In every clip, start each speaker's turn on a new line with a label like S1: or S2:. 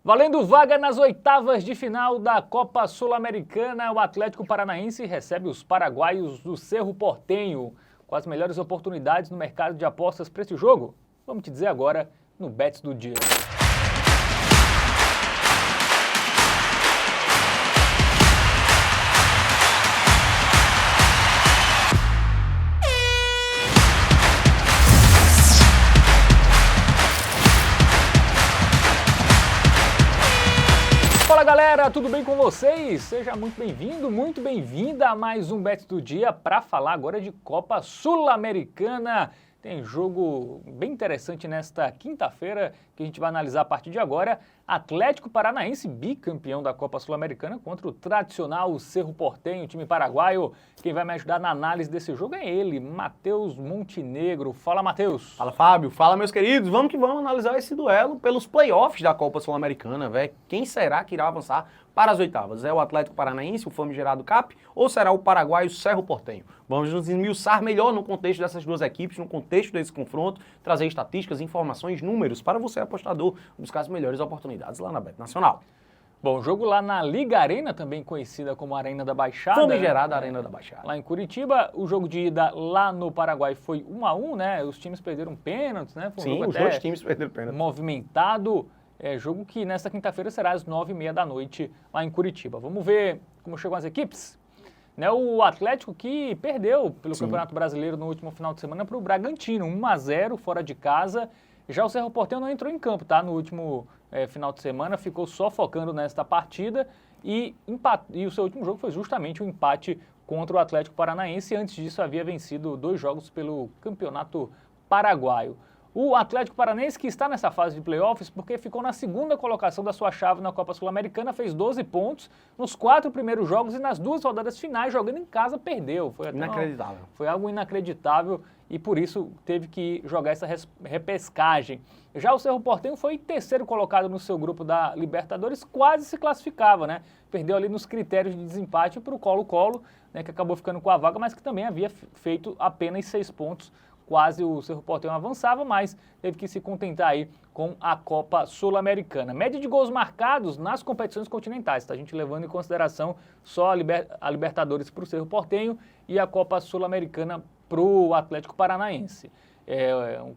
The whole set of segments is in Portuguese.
S1: Valendo vaga nas oitavas de final da Copa Sul-Americana, o Atlético Paranaense recebe os paraguaios do Cerro Porteño. Com as melhores oportunidades no mercado de apostas para esse jogo? Vamos te dizer agora no Bets do Dia. Fala galera, tudo bem com vocês? Seja muito bem-vindo, muito bem-vinda a mais um Bet do Dia para falar agora de Copa Sul-Americana. Tem jogo bem interessante nesta quinta-feira que a gente vai analisar a partir de agora. Atlético Paranaense, bicampeão da Copa Sul-Americana, contra o tradicional Cerro Porteño, time paraguaio. Quem vai me ajudar na análise desse jogo é ele, Matheus Montenegro. Fala, Matheus.
S2: Fala, Fábio. Fala, meus queridos. Vamos que vamos analisar esse duelo pelos playoffs da Copa Sul-Americana, velho. Quem será que irá avançar para as oitavas? É o Atlético Paranaense, o famigerado CAP, ou será o paraguaio Cerro Porteño? Vamos nos esmiuçar melhor no contexto dessas duas equipes, no contexto desse confronto, trazer estatísticas, informações, números para você, apostador, buscar as melhores oportunidades lá na Bet Nacional.
S1: Bom, jogo lá na Liga Arena, também conhecida como Arena da Baixada.
S2: Famigerada Arena da Baixada.
S1: Lá em Curitiba, o jogo de ida lá no Paraguai foi 1-1, né? Os times perderam pênaltis, né?
S2: Foi um jogo os dois times perderam pênaltis.
S1: Movimentado. Jogo que nesta quinta-feira será às 9h30 da noite lá em Curitiba. Vamos ver como chegam as equipes? Né, o Atlético que perdeu pelo Campeonato Brasileiro no último final de semana para o Bragantino, 1-0 fora de casa. Já o Cerro Porteño não entrou em campo, tá? No último final de semana, ficou só focando nesta partida e o seu último jogo foi justamente um empate contra o Atlético Paranaense. Antes disso havia vencido 2 jogos pelo Campeonato Paraguaio. O Atlético Paranaense que está nessa fase de playoffs porque ficou na segunda colocação da sua chave na Copa Sul-Americana, fez 12 pontos nos 4 primeiros jogos e nas 2 rodadas finais, jogando em casa, perdeu. Foi até
S2: inacreditável.
S1: Foi algo inacreditável e por isso teve que jogar essa repescagem. Já o Cerro Porteño foi terceiro colocado no seu grupo da Libertadores, quase se classificava, né? Perdeu ali nos critérios de desempate para o Colo-Colo, né, que acabou ficando com a vaga, mas que também havia feito apenas 6 pontos. Quase o Cerro Porteño avançava, mas teve que se contentar aí com a Copa Sul-Americana. Média de gols marcados nas competições continentais, tá? A gente levando em consideração só a Libertadores para o Cerro Porteño e a Copa Sul-Americana para o Atlético Paranaense.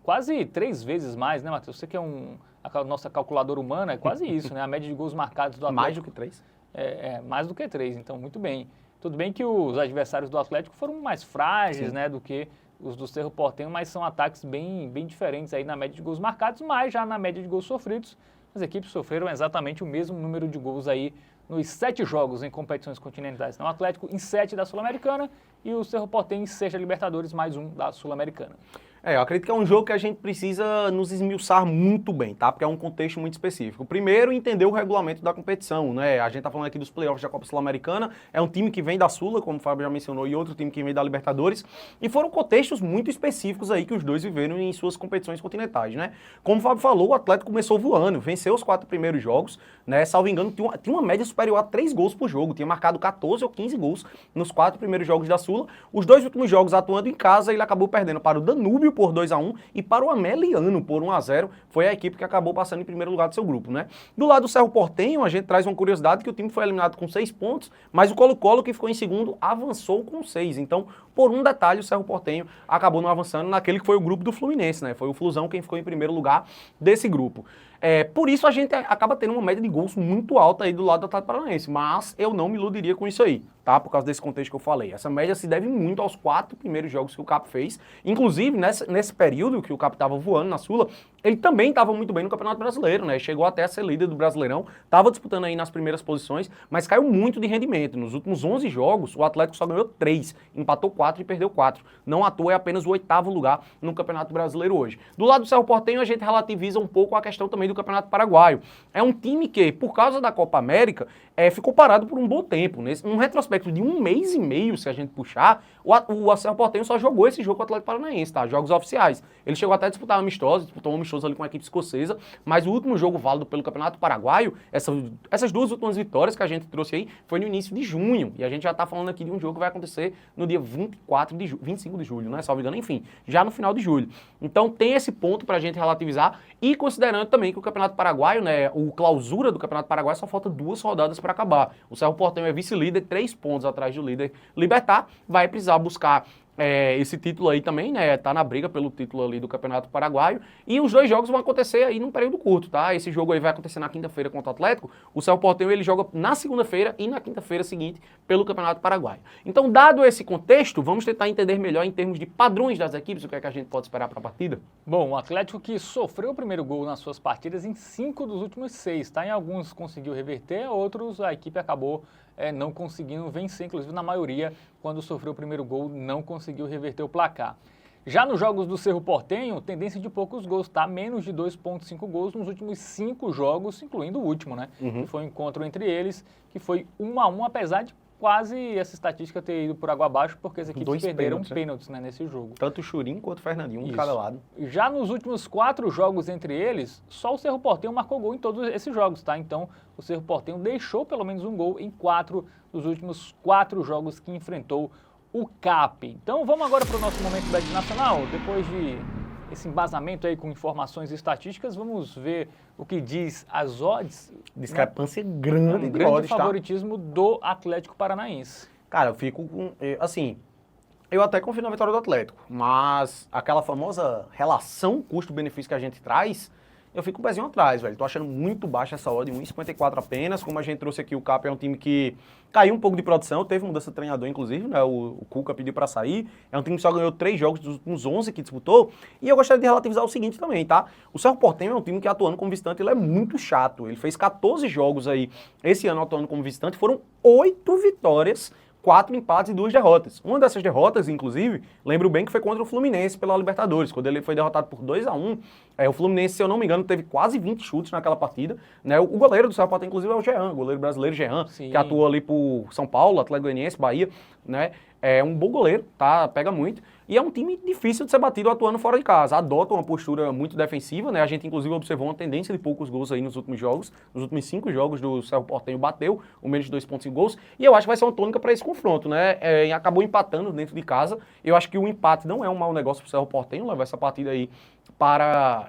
S1: Quase 3 vezes mais, né, Matheus? Você que é a nossa calculadora humana, é quase isso, né? A média de gols marcados do Atlético.
S2: Mais do que 3?
S1: Mais do que 3, então muito bem. Tudo bem que os adversários do Atlético foram mais frágeis, né, do que os do Cerro Porteño, mas são ataques bem diferentes aí na média de gols marcados, mas já na média de gols sofridos, as equipes sofreram exatamente o mesmo número de gols aí nos 7 jogos em competições continentais. Então, o Atlético em 7 da Sul-Americana e o Cerro Porteño em 6 da Libertadores, mais 1 da Sul-Americana.
S2: Eu acredito que é um jogo que a gente precisa nos esmiuçar muito bem, tá? Porque é um contexto muito específico. Primeiro, entender o regulamento da competição, né? A gente tá falando aqui dos playoffs da Copa Sul-Americana, é um time que vem da Sula, como o Fábio já mencionou, e outro time que vem da Libertadores, e foram contextos muito específicos aí que os dois viveram em suas competições continentais, né? Como o Fábio falou, o Atlético começou voando, venceu os 4 primeiros jogos, né? Salvo engano, tinha uma média superior a 3 gols por jogo, tinha marcado 14 ou 15 gols nos 4 primeiros jogos da Sula. Os 2 últimos jogos atuando em casa, ele acabou perdendo para o Danúbio por 2-1 e para o Ameliano por 1-0, foi a equipe que acabou passando em primeiro lugar do seu grupo, né? Do lado do Cerro Porteño, a gente traz uma curiosidade que o time foi eliminado com 6 pontos, mas o Colo-Colo, que ficou em segundo, avançou com 6. Então, por um detalhe, o Cerro Porteño acabou não avançando naquele que foi o grupo do Fluminense, né? Foi o Flusão quem ficou em primeiro lugar desse grupo. Por isso a gente acaba tendo uma média de gols muito alta aí do lado do Atlético Paranaense, mas eu não me iludiria com isso aí, tá? Por causa desse contexto que eu falei. Essa média se deve muito aos 4 primeiros jogos que o CAP fez. Inclusive, nesse período que o CAP estava voando na Sula, ele também estava muito bem no Campeonato Brasileiro, né? Chegou até a ser líder do Brasileirão, estava disputando aí nas primeiras posições, mas caiu muito de rendimento. Nos últimos 11 jogos, o Atlético só ganhou 3, empatou 4 e perdeu 4. Não à toa, é apenas o 8º lugar no Campeonato Brasileiro hoje. Do lado do Cerro Porteño, a gente relativiza um pouco a questão também do Campeonato Paraguaio. É um time que, por causa da Copa América, ficou parado por um bom tempo. Num retrospecto de 1 mês e meio, se a gente puxar, o Cerro Porteño só jogou esse jogo com o Atlético Paranaense, tá? Jogos oficiais. Ele chegou até a disputar amistosos, disputou um amistoso ali com a equipe escocesa, mas o último jogo válido pelo Campeonato Paraguaio, essas duas últimas vitórias que a gente trouxe aí, foi no início de junho, e a gente já tá falando aqui de um jogo que vai acontecer no dia 25 de julho, né, salvo engano, enfim, já no final de julho. Então tem esse ponto pra gente relativizar, e considerando também que o Campeonato Paraguaio, né, o clausura do Campeonato Paraguaio só falta 2 rodadas para acabar. O Cerro Porteño é vice-líder, 3 pontos atrás do líder Libertad, vai precisar buscar esse título aí também, né, tá na briga pelo título ali do Campeonato Paraguaio, e os 2 jogos vão acontecer aí num período curto, tá? Esse jogo aí vai acontecer na quinta-feira contra o Atlético, o Cerro Porteño ele joga na segunda-feira e na quinta-feira seguinte pelo Campeonato Paraguaio. Então, dado esse contexto, vamos tentar entender melhor em termos de padrões das equipes, o que é que a gente pode esperar para a partida?
S1: Bom, o Atlético que sofreu o primeiro gol nas suas partidas em 5 dos últimos 6, tá? Em alguns conseguiu reverter, outros a equipe acabou não conseguindo vencer, inclusive na maioria, quando sofreu o primeiro gol, não conseguiu reverter o placar. Já nos jogos do Cerro Porteño, tendência de poucos gols, tá? Menos de 2,5 gols nos últimos 5 jogos, incluindo o último, né? Que foi um encontro entre eles, que foi 1-1, apesar de quase essa estatística ter ido por água abaixo, porque as equipes perderam pênaltis, né, nesse jogo.
S2: Tanto o Churinho quanto o Fernandinho, um de cada lado.
S1: Já nos últimos 4 jogos entre eles, só o Cerro Porteño marcou gol em todos esses jogos, tá? Então, o Cerro Porteño deixou pelo menos um gol em 4 dos últimos 4 jogos que enfrentou o CAP. Então, vamos agora para o nosso momento Bet Nacional. Depois de esse embasamento aí com informações e estatísticas, vamos ver o que diz as odds.
S2: Discrepância grande
S1: um
S2: de
S1: grande
S2: odds,
S1: favoritismo do Atlético Paranaense.
S2: Cara, eu fico com, assim, eu até confio na vitória do Atlético, mas aquela famosa relação custo-benefício que a gente traz, eu fico um pezinho atrás, velho. Tô achando muito baixa essa odd, 1,54 apenas. Como a gente trouxe aqui, o CAP é um time que caiu um pouco de produção, teve mudança de treinador, inclusive, né? O Cuca pediu para sair. É um time que só ganhou 3 jogos dos últimos 11 que disputou. E eu gostaria de relativizar o seguinte também, tá? O Cerro Porteño é um time que, atuando como visitante, ele é muito chato. Ele fez 14 jogos aí esse ano atuando como visitante, foram 8 vitórias, 4 empates e 2 derrotas. Uma dessas derrotas, inclusive, lembro bem que foi contra o Fluminense pela Libertadores, quando ele foi derrotado por 2-1. O Fluminense, se eu não me engano, teve quase 20 chutes naquela partida, né? O goleiro do Cerro Porteño, inclusive, é o Jean, o goleiro brasileiro Jean, que atuou ali por São Paulo, Atlético Goianiense, Bahia, né? É um bom goleiro, tá? Pega muito. E é um time difícil de ser batido atuando fora de casa. Adota uma postura muito defensiva, né? A gente, inclusive, observou uma tendência de poucos gols aí nos últimos jogos. Nos últimos 5 jogos do Cerro Porteño bateu o menos de 2,5 gols. E eu acho que vai ser uma tônica para esse confronto, né? Acabou empatando dentro de casa. Eu acho que o empate não é um mau negócio pro Cerro Porteño, levar essa partida aí para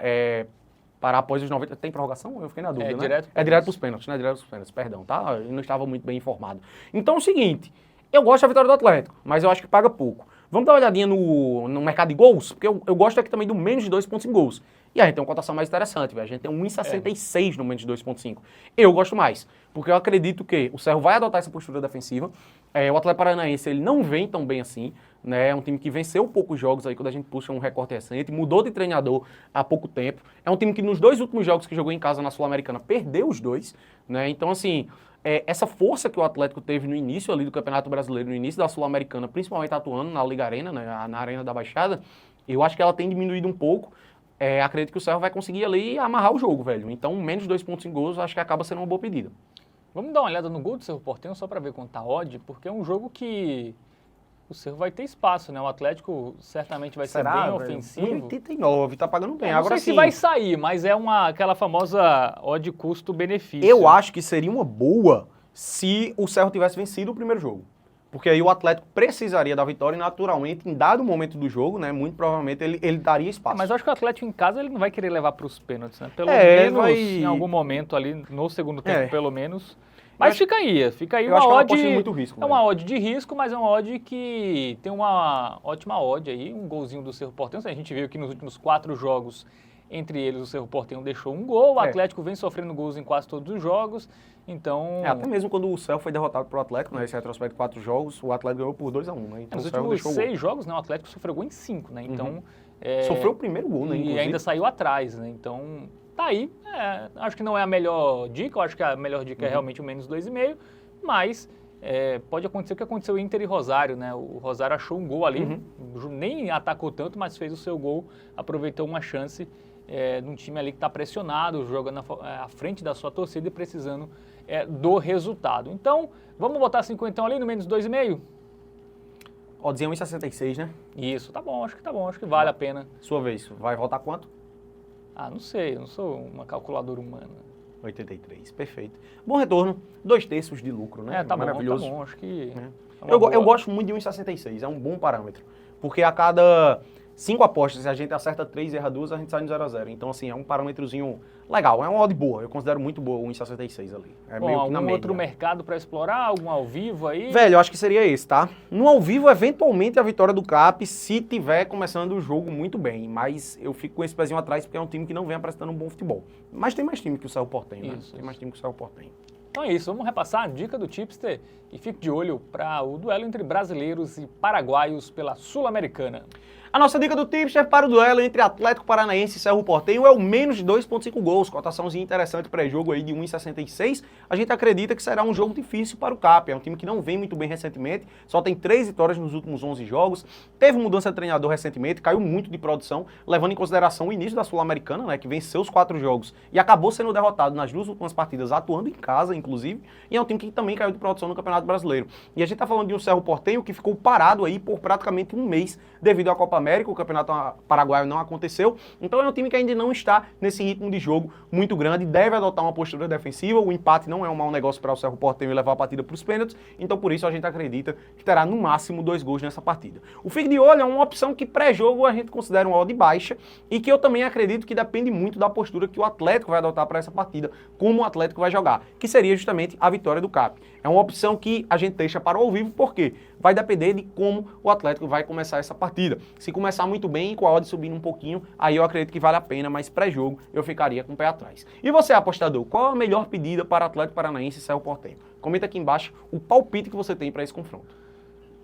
S2: após os 90... Tem prorrogação? Eu fiquei na dúvida, né? Direto pros pênaltis, né? Direto pros pênaltis, perdão, tá? Eu não estava muito bem informado. Então é o seguinte... Eu gosto da vitória do Atlético, mas eu acho que paga pouco. Vamos dar uma olhadinha no mercado de gols? Porque eu gosto aqui também do menos de 2,5 gols. E a gente tem uma cotação mais interessante, velho. A gente tem 1,66 no menos de 2,5. Eu gosto mais, porque eu acredito que o Cerro vai adotar essa postura defensiva. O Atlético Paranaense, ele não vem tão bem assim, né? É um time que venceu poucos jogos aí, quando a gente puxa um recorte recente, mudou de treinador há pouco tempo. É um time que nos 2 últimos jogos que jogou em casa na Sul-Americana, perdeu os 2, né? Então, assim... essa força que o Atlético teve no início ali do Campeonato Brasileiro, no início da Sul-Americana, principalmente atuando na Liga Arena, né, na Arena da Baixada, eu acho que ela tem diminuído um pouco. Acredito que o Cerro vai conseguir ali amarrar o jogo, velho. Então, menos de 2,5 gols, acho que acaba sendo uma boa pedida.
S1: Vamos dar uma olhada no gol do Cerro Porteño só para ver quanto tá odd, porque é um jogo que o Cerro vai ter espaço, né? O Atlético certamente vai ser bem ofensivo.
S2: 1,89, tá pagando bem.
S1: Agora sim. Se vai sair, mas é aquela famosa odd custo-benefício.
S2: Eu acho que seria uma boa se o Cerro tivesse vencido o primeiro jogo. Porque aí o Atlético precisaria da vitória e, naturalmente, em dado momento do jogo, né, muito provavelmente ele daria espaço.
S1: Mas eu acho que o Atlético em casa ele não vai querer levar para os pênaltis, né? Pelo menos em algum momento ali, no segundo tempo, pelo menos. Mas fica aí uma odd.
S2: Muito risco,
S1: uma odd de risco, mas é uma odd que tem uma ótima odd aí, um golzinho do Cerro Porteño. A gente viu que nos últimos 4 jogos, entre eles o Cerro Porteño deixou um gol, o Atlético vem sofrendo gols em quase todos os jogos, então...
S2: até mesmo quando o Cerro foi derrotado pro Atlético, né, esse retrospecto de 4 jogos, o Atlético ganhou por 2-1, né? Então,
S1: nos últimos 6 jogos, né, o Atlético sofreu gol em 5, né? Então...
S2: sofreu o primeiro gol, né, inclusive.
S1: E ainda saiu atrás, né? Então, tá aí. Acho que não é a melhor dica, eu acho que a melhor dica é realmente o menos 2,5, mas... pode acontecer o que aconteceu em Inter e Rosário, né? O Rosário achou um gol ali, nem atacou tanto, mas fez o seu gol, aproveitou uma chance de um time ali que está pressionado, jogando à frente da sua torcida e precisando do resultado. Então, vamos botar 50 ali no menos 2,5?
S2: Oddzinho 1,66, né?
S1: Isso, tá bom, acho que vale a pena.
S2: Sua vez, vai voltar quanto?
S1: Ah, não sei, eu não sou uma calculadora humana.
S2: 83, perfeito. Bom retorno, 2/3 de lucro, né?
S1: Tá
S2: Maravilhoso.
S1: bom, acho que...
S2: Eu gosto muito de 1,66, é um bom parâmetro. Porque a cada 5 apostas, se a gente acerta 3 e erra 2, a gente sai no 0-0. Então, assim, é um parâmetrozinho legal. É uma odd boa. Eu considero muito boa o 1,66 ali. É meio que na média.
S1: Outro mercado para explorar? Algum ao vivo aí?
S2: Velho, eu acho que seria esse, tá? No ao vivo, eventualmente, a vitória do Cap, se tiver começando o jogo muito bem. Mas eu fico com esse pezinho atrás, porque é um time que não vem apresentando um bom futebol. Mas tem mais time que o Cerro Porteño, né? Tem mais time que o Cerro Porteño.
S1: Então é isso, vamos repassar a dica do Tipster e fique de olho para o duelo entre brasileiros e paraguaios pela Sul-Americana.
S2: A nossa dica do Tipster para o duelo entre Atlético Paranaense e Cerro Porteño é o menos de 2,5 gols. Cotaçãozinha interessante pré-jogo aí de 1,66. A gente acredita que será um jogo difícil para o Cap. É um time que não vem muito bem recentemente, só tem 3 vitórias nos últimos 11 jogos. Teve mudança de treinador recentemente, caiu muito de produção, levando em consideração o início da Sul-Americana, né, que venceu os 4 jogos e acabou sendo derrotado nas 2 últimas partidas, atuando em casa, inclusive. E é um time que também caiu de produção no Campeonato Brasileiro. E a gente está falando de um Cerro Porteño que ficou parado aí por praticamente um mês devido à Copa América, o Campeonato Paraguaio não aconteceu, então é um time que ainda não está nesse ritmo de jogo muito grande, deve adotar uma postura defensiva, o empate não é um mau negócio para o Cerro Porteño levar a partida para os pênaltis, então por isso a gente acredita que terá no máximo 2 gols nessa partida. O fique de olho é uma opção que pré-jogo a gente considera uma odd baixa e que eu também acredito que depende muito da postura que o Atlético vai adotar para essa partida, como o Atlético vai jogar, que seria justamente a vitória do Cap. É uma opção que a gente deixa para o ao vivo, porque vai depender de como o Atlético vai começar essa partida. Se começar muito bem e com a odd subindo um pouquinho, aí eu acredito que vale a pena, mas pré-jogo eu ficaria com o pé atrás. E você, apostador, qual a melhor pedida para Atlético Paranaense e Cerro Porteño? Comenta aqui embaixo o palpite que você tem para esse confronto.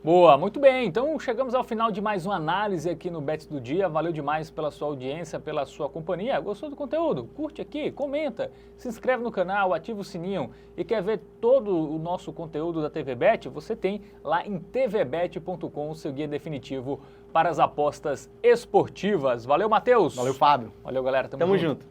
S1: Boa, muito bem. Então chegamos ao final de mais uma análise aqui no Bet do Dia. Valeu demais pela sua audiência, pela sua companhia. Gostou do conteúdo? Curte aqui, comenta, se inscreve no canal, ativa o sininho e quer ver todo o nosso conteúdo da TV Bet? Você tem lá em tvbet.com o seu guia definitivo para as apostas esportivas. Valeu, Matheus.
S2: Valeu, Fábio.
S1: Valeu, galera.
S2: Tamo junto.